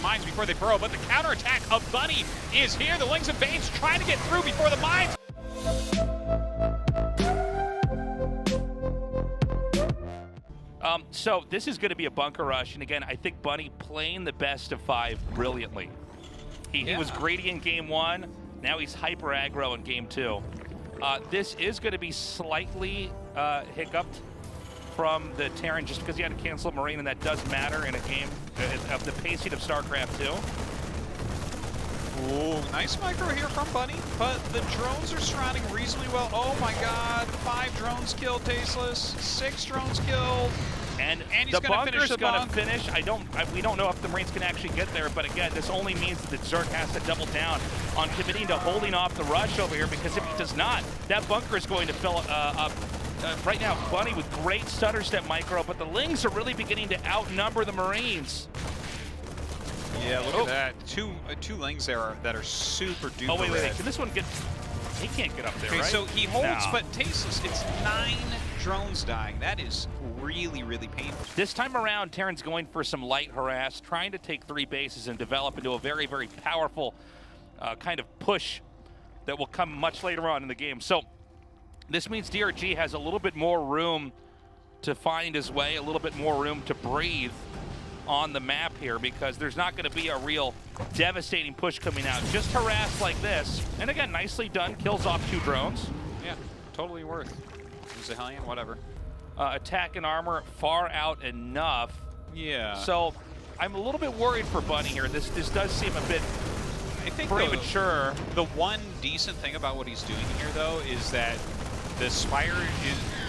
mines before they burrow, but the counterattack of Bunny is here. The Lings of Bane's trying to get through before the mines. So this is going to be a bunker rush, and again, I think Bunny playing the best of 5 brilliantly. He was greedy in game 1, now he's hyper aggro in game 2. This is going to be slightly hiccuped from the Terran just because he had to cancel a Marine, and that does matter in a game of the pacing of StarCraft 2. Ooh, nice micro here from Bunny, but the drones are surrounding reasonably well. Oh my god, 5 drones killed, Tasteless, 6 drones killed. And he's the gonna bunker's gonna finish. We don't know if the Marines can actually get there, but again, this only means that Zerg has to double down on committing to holding off the rush over here, because if he does not, that bunker is going to fill up. Right now, Bunny with great stutter step micro, but the Lings are really beginning to outnumber the Marines. Yeah, look at that. Two Lings there that are super duper. Oh, wait. Can this one get... He can't get up there, right? So he holds, but Tasteless, it's 9 drones dying. That is really, really painful. This time around, Terran's going for some light harass, trying to take 3 bases and develop into a very, very powerful kind of push that will come much later on in the game. So this means DRG has a little bit more room to find his way, a little bit more room to breathe on the map here, because there's not going to be a real devastating push coming out. Just harass like this, and again, nicely done, kills off 2 drones. Yeah, totally worth. Use a Hellion, whatever. Attack and armor far out enough. Yeah. So I'm a little bit worried for Bunny here. This does seem a bit premature. The one decent thing about what he's doing here, though, is that the Spire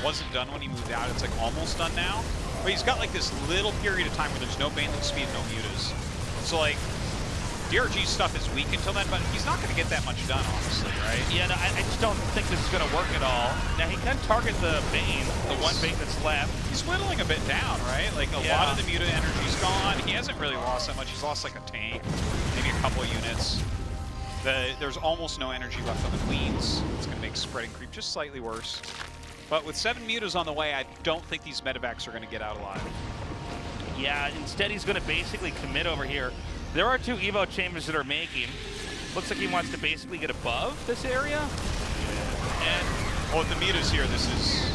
wasn't done when he moved out. It's like almost done now. But he's got like this little period of time where there's no Baneling speed, no mutas. So like, DRG's stuff is weak until then, but he's not going to get that much done, honestly, right? Yeah, no, I just don't think this is going to work at all. Now, he can target the Bane, the one Bane that's left. He's whittling a bit down, right? Like, a lot of the muta energy's gone. He hasn't really lost that much. He's lost like a tank, maybe a couple of units. There's almost no energy left on the Queens. It's going to make spreading creep just slightly worse. But with 7 mutas on the way, I don't think these medevacs are going to get out alive. Yeah, instead he's going to basically commit over here. There are 2 Evo chambers that are making. Looks like he wants to basically get above this area. And with the mutas here, this is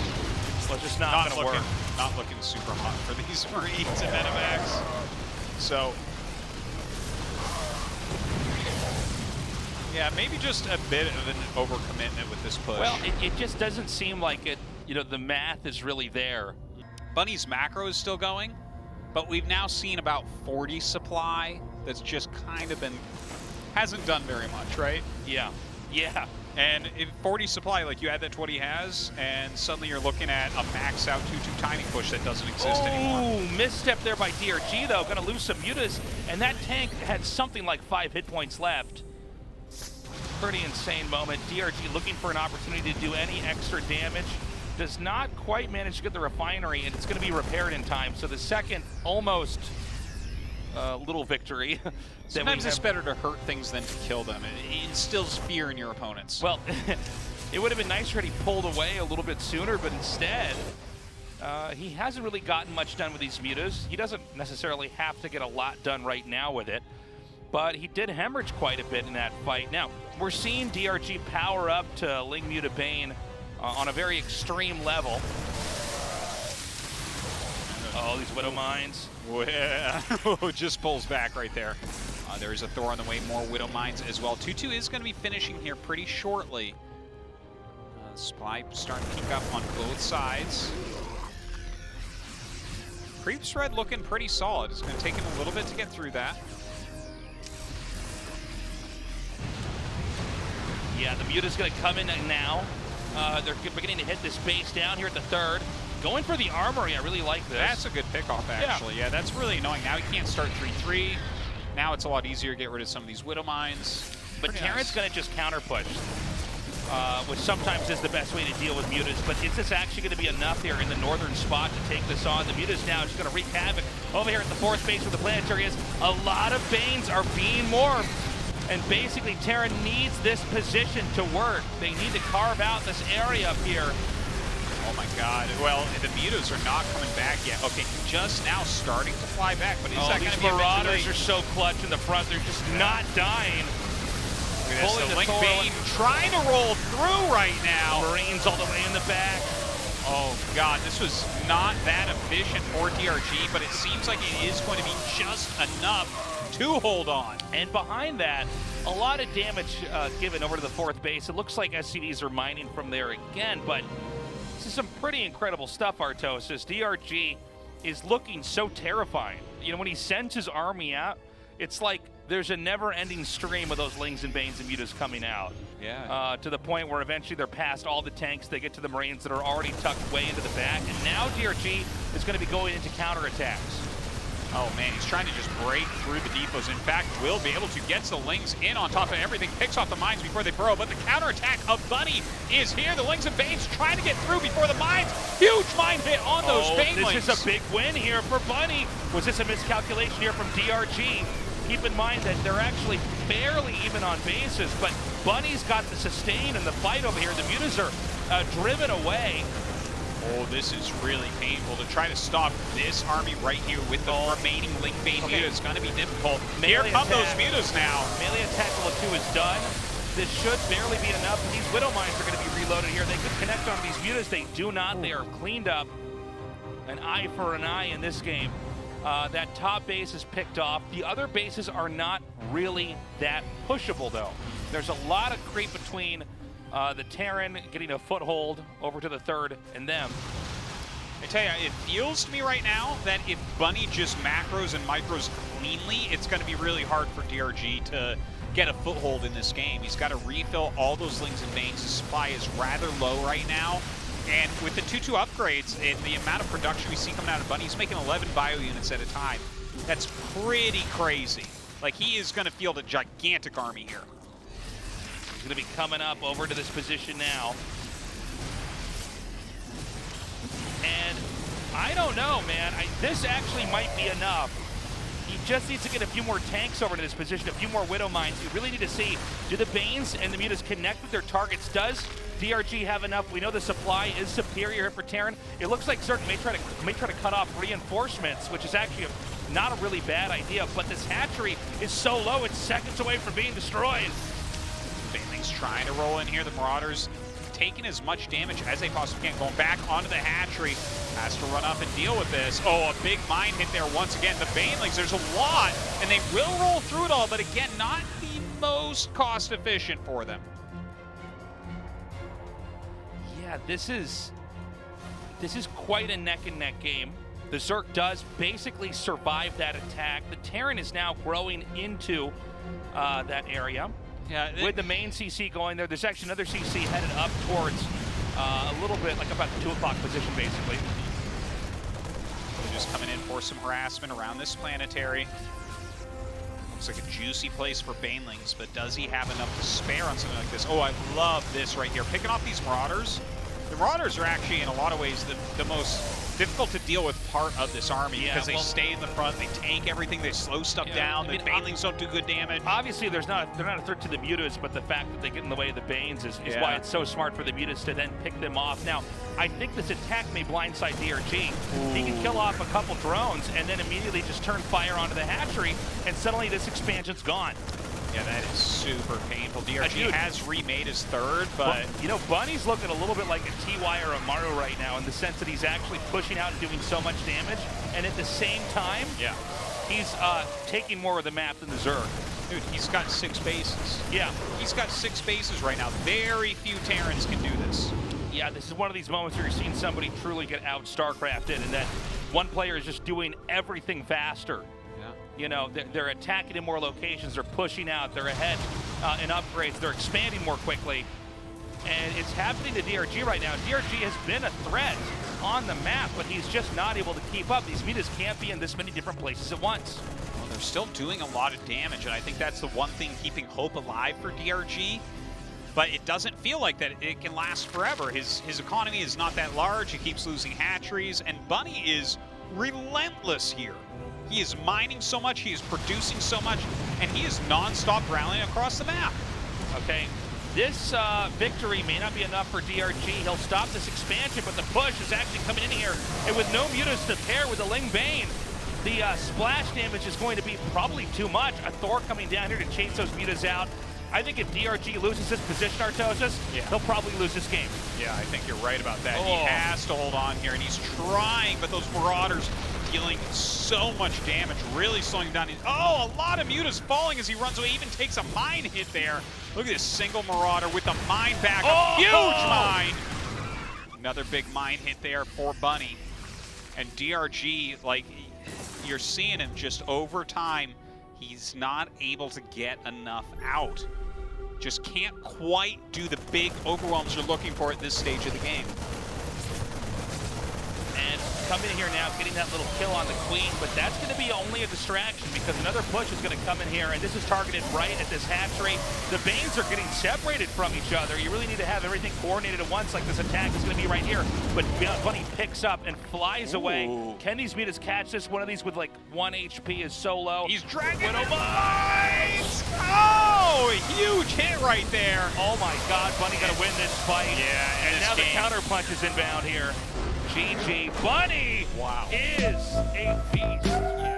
just not going to work. Not looking super hot for these Marines and medevacs. So, yeah, maybe just a bit of an overcommitment with this push. Well, it just doesn't seem like it, the math is really there. Bunny's macro is still going, but we've now seen about 40 supply that's just kind of hasn't done very much, right? Yeah. And if 40 supply, like you add that to what he has, and suddenly you're looking at a max out 2-2 tiny push that doesn't exist anymore. Ooh, misstep there by DRG though, gonna lose some mutas, and that tank had something like 5 hit points left. Pretty insane moment. DRG looking for an opportunity to do any extra damage. Does not quite manage to get the refinery, and it's going to be repaired in time. So the second almost little victory. Sometimes it's better to hurt things than to kill them. It instills fear in your opponents. Well, it would have been nicer had he pulled away a little bit sooner, but instead, he hasn't really gotten much done with these mutas. He doesn't necessarily have to get a lot done right now with it, but he did hemorrhage quite a bit in that fight. Now, we're seeing DRG power up to Ling Muta Bane on a very extreme level. Oh, these Widow Mines. Well, just pulls back right there. There's a Thor on the way, more Widow Mines as well. 2-2 is going to be finishing here pretty shortly. Supply starting to pick up on both sides. Creep spread looking pretty solid. It's going to take him a little bit to get through that. Yeah, the Muta's going to come in now. They're beginning to hit this base down here at the 3rd. Going for the armory, I really like this. That's a good pickoff, actually. Yeah, that's really annoying. Now he can't start 3-3. Now it's a lot easier to get rid of some of these Widow Mines. But Terran's going to just counter push, which sometimes is the best way to deal with Mutas. But is this actually going to be enough here in the northern spot to take this on? The Mutas now just going to wreak havoc over here at the 4th base where the planetary is. A lot of Banes are being morphed. And basically, Terran needs this position to work. They need to carve out this area up here. Oh my god. Well, the MUTAS are not coming back yet. Okay, just now starting to fly back, but is that going to be Marauders are so clutch in the front, they're just not dying. Pulling the Link Bane, trying to roll through right now. Marines all the way in the back. Oh god, this was not that efficient for DRG, but it seems like it is going to be just enough to hold on. And behind that, a lot of damage given over to the 4th base. It looks like SCVs are mining from there again, but this is some pretty incredible stuff, Artosis. DRG is looking so terrifying. You know, when he sends his army out, it's like there's a never-ending stream of those Lings and Banes and MUTAS coming out. Yeah. To the point where eventually they're past all the tanks. They get to the Marines that are already tucked way into the back. And now DRG is going to be going into counterattacks. Oh man, he's trying to just break through the depots. In fact, will be able to get the Lings in on top of everything, picks off the mines before they burrow, but the counterattack of Bunny is here. The Lings and Banes trying to get through before the mines. Huge mine hit on those Banelings. This is a big win here for Bunny. Was this a miscalculation here from DRG? Keep in mind that they're actually barely even on bases, but Bunny's got the sustain in the fight over here. The MUTAS are driven away. Oh, this is really painful to try to stop this army right here with the remaining Link Bane MUTAS. It's going to be difficult. Here come those MUTAS now. Melee attack level 2 is done. This should barely be enough. These Widow Mines are going to be reloaded here. They could connect on these MUTAS. They do not. They are cleaned up. An eye for an eye in this game. That top base is picked off. The other bases are not really that pushable, though. There's a lot of creep between the Terran getting a foothold over to the 3rd and them. I tell you, it feels to me right now that if Bunny just macros and micros cleanly, it's going to be really hard for DRG to get a foothold in this game. He's got to refill all those Lings and Banes. His supply is rather low right now. And with the 2-2 upgrades and the amount of production we see coming out of Bunny, he's making 11 bio units at a time. That's pretty crazy. Like, he is going to field a gigantic army here. He's going to be coming up over to this position now. And I don't know, man. This actually might be enough. He just needs to get a few more tanks over to this position, a few more Widow Mines. You really need to see, do the Banes and the MUTAS connect with their targets? Does DRG have enough? We know the supply is superior here for Terran. It looks like Zerg may try to cut off reinforcements, which is actually not a really bad idea, but this hatchery is so low, it's seconds away from being destroyed. Banelings trying to roll in here. The Marauders taking as much damage as they possibly can. Going back onto the hatchery. Has to run up and deal with this. Oh, a big mine hit there once again. The Banelings, there's a lot, and they will roll through it all, but again, not the most cost efficient for them. Yeah, this is quite a neck and neck game. The Zerg does basically survive that attack. The Terran is now growing into that area. Yeah, with the main CC going there, there's actually another CC headed up towards a little bit, like about the 2 o'clock position, basically. They're just coming in for some harassment around this planetary. Looks like a juicy place for Banelings, but does he have enough to spare on something like this? Oh, I love this right here. Picking off these Marauders. The Marauders are actually, in a lot of ways, the most difficult to deal with part of this army because they stay in the front, they tank everything, they slow stuff down. The Banelings don't do good damage. Obviously, they're not a threat to the MUTAS, but the fact that they get in the way of the Banes is why it's so smart for the MUTAS to then pick them off. Now, I think this attack may blindside DRG. Ooh. He can kill off a couple drones and then immediately just turn fire onto the hatchery, and suddenly this expansion's gone. Yeah, that is super painful. DRG has remade his 3rd, but... Well, you know, Bunny's looking a little bit like a TY or a Maru right now in the sense that he's actually pushing out and doing so much damage, and at the same time, he's taking more of the map than the Zerg. Dude, he's got 6 bases. Yeah. He's got 6 bases right now. Very few Terrans can do this. Yeah, this is one of these moments where you're seeing somebody truly get out StarCrafted, and that one player is just doing everything faster. You know, they're attacking in more locations, they're pushing out, they're ahead in upgrades, they're expanding more quickly. And it's happening to DRG right now. DRG has been a threat on the map, but he's just not able to keep up. These MUTAS can't be in this many different places at once. Well, they're still doing a lot of damage, and I think that's the one thing keeping hope alive for DRG. But it doesn't feel like that it can last forever. His economy is not that large, he keeps losing hatcheries, and Bunny is relentless here. He is mining so much, he is producing so much, and he is non-stop rallying across the map. Okay, This victory may not be enough for DRG. He'll stop this expansion, but the push is actually coming in here. And with no Mutas to pair with the Ling Bane, the splash damage is going to be probably too much. A Thor coming down here to chase those Mutas out. I think if DRG loses this position, Artosis, he'll probably lose this game. Yeah, I think you're right about that. Oh. He has to hold on here, and he's trying, but those Marauders dealing so much damage, really slowing him down. Oh, a lot of Mutas falling as he runs away, even takes a mine hit there. Look at this single Marauder with the mine back, a huge mine. Another big mine hit there for Bunny. And DRG, like, you're seeing him just over time, he's not able to get enough out. Just can't quite do the big overwhelms you're looking for at this stage of the game. And come in here now, getting that little kill on the Queen, but that's going to be only a distraction because another push is going to come in here, and this is targeted right at this hatchery. The Banes are getting separated from each other. You really need to have everything coordinated at once, like this attack is going to be right here. But Bunny picks up and flies away. Can these Mutas catch this? One of these with like 1 HP is so low. He's dragging it lines! Oh, a huge hit right there. Oh my God, Bunny going to win this fight. Yeah, and now the counter punch is inbound here. GG. Bunny is a beast.